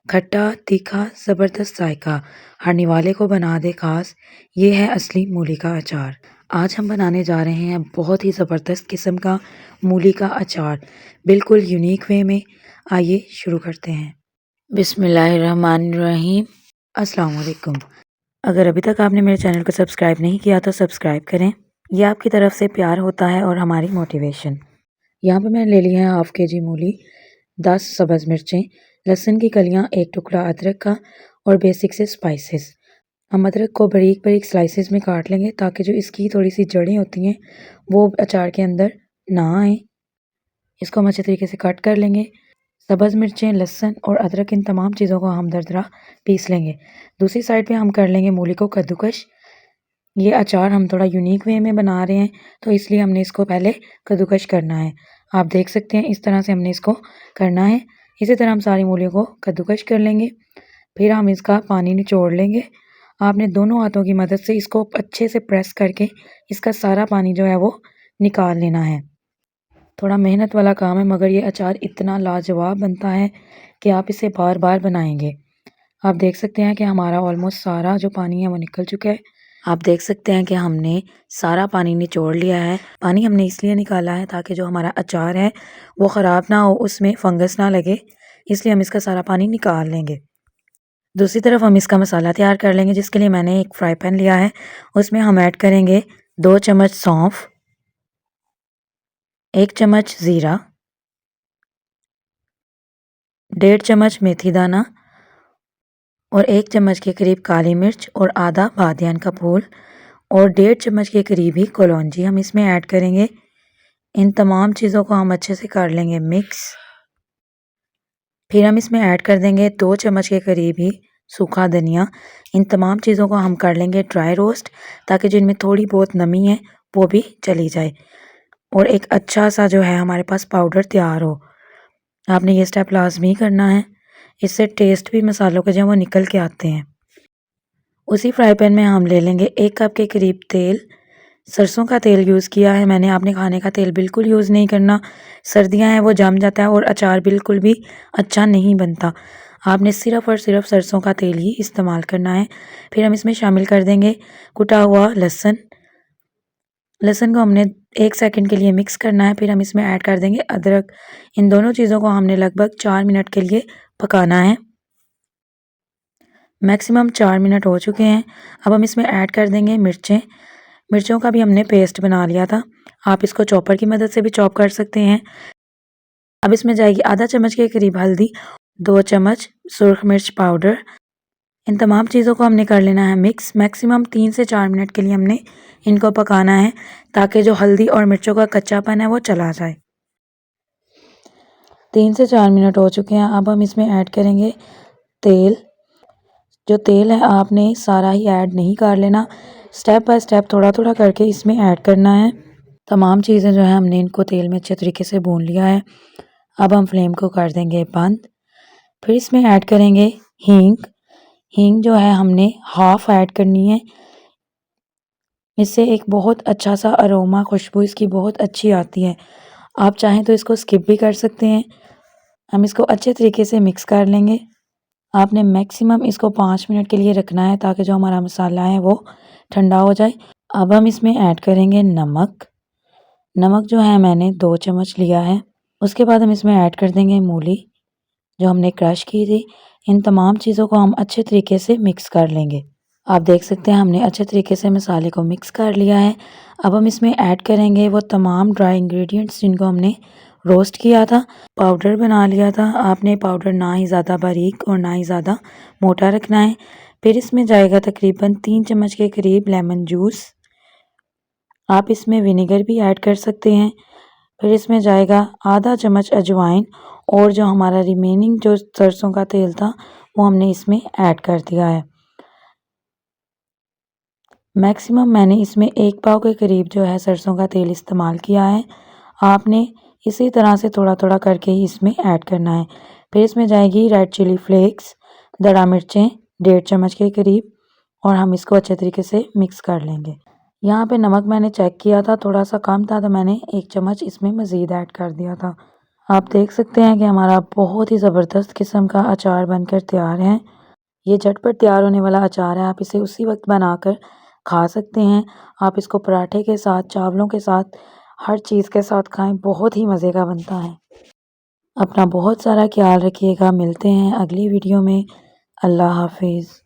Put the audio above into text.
खट्टा तीखा ज़बरदस्त जायका हरने वाले को बना दे खास। ये है असली मूली का अचार। आज हम बनाने जा रहे हैं बहुत ही ज़बरदस्त किस्म का मूली का अचार, बिल्कुल यूनिक वे में। आइए शुरू करते हैं। बिस्मिल्लाहिर्रहमानिर्रहीम। अस्सलाम वालेकुम। अगर अभी तक आपने मेरे चैनल को सब्सक्राइब नहीं किया तो सब्सक्राइब करें। यह आपकी तरफ से प्यार होता है और हमारी मोटिवेशन। यहाँ पे मैंने ले लिया है हाफ़ के जी मूली, 10 सब्ज़ मिर्चें, लहसुन की कलियाँ, 1 टुकड़ा अदरक का और बेसिक से स्पाइसेस। हम अदरक को बारीक बारीक स्लाइसेस में काट लेंगे ताकि जो इसकी थोड़ी सी जड़ें होती हैं वो अचार के अंदर ना आए। इसको हम अच्छे तरीके से कट कर लेंगे। सब्ज़ मिर्चें, लहसुन और अदरक, इन तमाम चीज़ों को हम दरदरा पीस लेंगे। दूसरी साइड पे हम कर लेंगे मूली को कद्दूकश। ये अचार हम थोड़ा यूनिक वे में बना रहे हैं तो इसलिए हमने इसको पहले कद्दूकश करना है। आप देख सकते हैं इस तरह से हमने इसको करना है। इसी तरह हम सारी मूलियों को कद्दूकश कर लेंगे। फिर हम इसका पानी निचोड़ लेंगे। आपने दोनों हाथों की मदद से इसको अच्छे से प्रेस करके इसका सारा पानी जो है वो निकाल लेना है। थोड़ा मेहनत वाला काम है मगर ये अचार इतना लाजवाब बनता है कि आप इसे बार बार बनाएंगे। आप देख सकते हैं कि हमारा ऑलमोस्ट सारा जो पानी है वो निकल चुका है। आप देख सकते हैं कि हमने सारा पानी निचोड़ लिया है। पानी हमने इसलिए निकाला है ताकि जो हमारा अचार है वो ख़राब ना हो, उसमें फंगस ना लगे, इसलिए हम इसका सारा पानी निकाल लेंगे। दूसरी तरफ हम इसका मसाला तैयार कर लेंगे, जिसके लिए मैंने एक फ्राई पैन लिया है। उसमें हम ऐड करेंगे 2 चम्मच सौंफ, 1 चम्मच ज़ीरा, 1.5 चम्मच मेथी दाना और 1 चम्मच के करीब काली मिर्च और आधा बादियान का फूल और 1.5 चम्मच के करीब ही कलौंजी हम इसमें ऐड करेंगे। इन तमाम चीज़ों को हम अच्छे से कर लेंगे मिक्स। फिर हम इसमें ऐड कर देंगे 2 चम्मच के करीब ही सूखा धनिया। इन तमाम चीज़ों को हम कर लेंगे ड्राई रोस्ट ताकि जो इनमें थोड़ी बहुत नमी है वो भी चली जाए और एक अच्छा सा जो है हमारे पास पाउडर तैयार हो। आपने ये स्टेप लाजमी करना है, इससे टेस्ट भी मसालों के जो है वो निकल के आते हैं। उसी फ्राई पैन में हम ले लेंगे 1 कप के करीब तेल। सरसों का तेल यूज़ किया है मैंने। आपने खाने का तेल बिल्कुल यूज़ नहीं करना, सर्दियां हैं वो जम जाता है और अचार बिल्कुल भी अच्छा नहीं बनता। आपने सिर्फ़ और सिर्फ सरसों का तेल ही इस्तेमाल करना है। फिर हम इसमें शामिल कर देंगे कुटा हुआ लहसुन। लहसुन को हमने 1 सेकंड के लिए मिक्स करना है। फिर हम इसमें ऐड कर देंगे अदरक। इन दोनों चीज़ों को हमने लगभग 4 मिनट के लिए पकाना है। मैक्सिमम 4 मिनट हो चुके हैं। अब हम इसमें ऐड कर देंगे मिर्चें। मिर्चों का भी हमने पेस्ट बना लिया था। आप इसको चॉपर की मदद से भी चॉप कर सकते हैं। अब इसमें जाएगी आधा चम्मच के करीब हल्दी, 2 चम्मच सुर्ख मिर्च पाउडर। इन तमाम चीज़ों को हमने कर लेना है मिक्स। मैक्सिमम 3 से 4 मिनट के लिए हमने इनको पकाना है ताकि जो हल्दी और मिर्चों का कच्चापन है वो चला जाए। 3 से 4 मिनट हो चुके हैं। अब हम इसमें ऐड करेंगे तेल। जो तेल है आपने सारा ही ऐड नहीं कर लेना, स्टेप बाय स्टेप थोड़ा थोड़ा करके इसमें ऐड करना है। तमाम चीज़ें जो है हमने इनको तेल में अच्छे तरीके से भून लिया है। अब हम फ्लेम को कर देंगे बंद। फिर इसमें ऐड करेंगे हींग। हींग जो है हमने हाफ़ ऐड करनी है। इससे एक बहुत अच्छा सा अरोमा, खुशबू इसकी बहुत अच्छी आती है। आप चाहें तो इसको स्किप भी कर सकते हैं। हम इसको अच्छे तरीके से मिक्स कर लेंगे। आपने मैक्सिमम इसको 5 मिनट के लिए रखना है ताकि जो हमारा मसाला है वो ठंडा हो जाए। अब हम इसमें ऐड करेंगे नमक। नमक जो है मैंने 2 चम्मच लिया है। उसके बाद हम इसमें ऐड कर देंगे मूली जो हमने क्रश की थी। इन तमाम चीज़ों को हम अच्छे तरीके से मिक्स कर लेंगे। आप देख सकते हैं हमने अच्छे तरीके से मसाले को मिक्स कर लिया है। अब हम इसमें ऐड करेंगे वो तमाम ड्राई इंग्रेडिएंट्स जिनको हमने रोस्ट किया था, पाउडर बना लिया था। आपने पाउडर ना ही ज़्यादा बारीक और ना ही ज़्यादा मोटा रखना है। फिर इसमें जाएगा तकरीबन 3 चम्मच के करीब लेमन जूस। आप इसमें विनेगर भी ऐड कर सकते हैं। फिर इसमें जाएगा आधा चम्मच अजवाइन और जो हमारा रिमेनिंग जो सरसों का तेल था वो हमने इसमें ऐड कर दिया है। मैक्सिमम मैंने इसमें 1 पाव के करीब जो है सरसों का तेल इस्तेमाल किया है। आपने इसी तरह से थोड़ा थोड़ा करके ही इसमें ऐड करना है। फिर इसमें जाएगी रेड चिली फ्लेक्स, दड़ा मिर्चें 1.5 चम्मच के करीब और हम इसको अच्छे तरीके से मिक्स कर लेंगे। यहाँ पे नमक मैंने चेक किया था, थोड़ा सा कम था तो मैंने 1 चम्मच इसमें मज़ीद ऐड कर दिया था। आप देख सकते हैं कि हमारा बहुत ही ज़बरदस्त किस्म का अचार बनकर तैयार है। ये झटपट तैयार होने वाला अचार है। आप इसे उसी वक्त बनाकर खा सकते हैं। आप इसको पराठे के साथ, चावलों के साथ, हर चीज़ के साथ खाएं, बहुत ही मज़े का बनता है। अपना बहुत सारा ख्याल रखिएगा। मिलते हैं अगली वीडियो में। अल्लाह हाफिज़।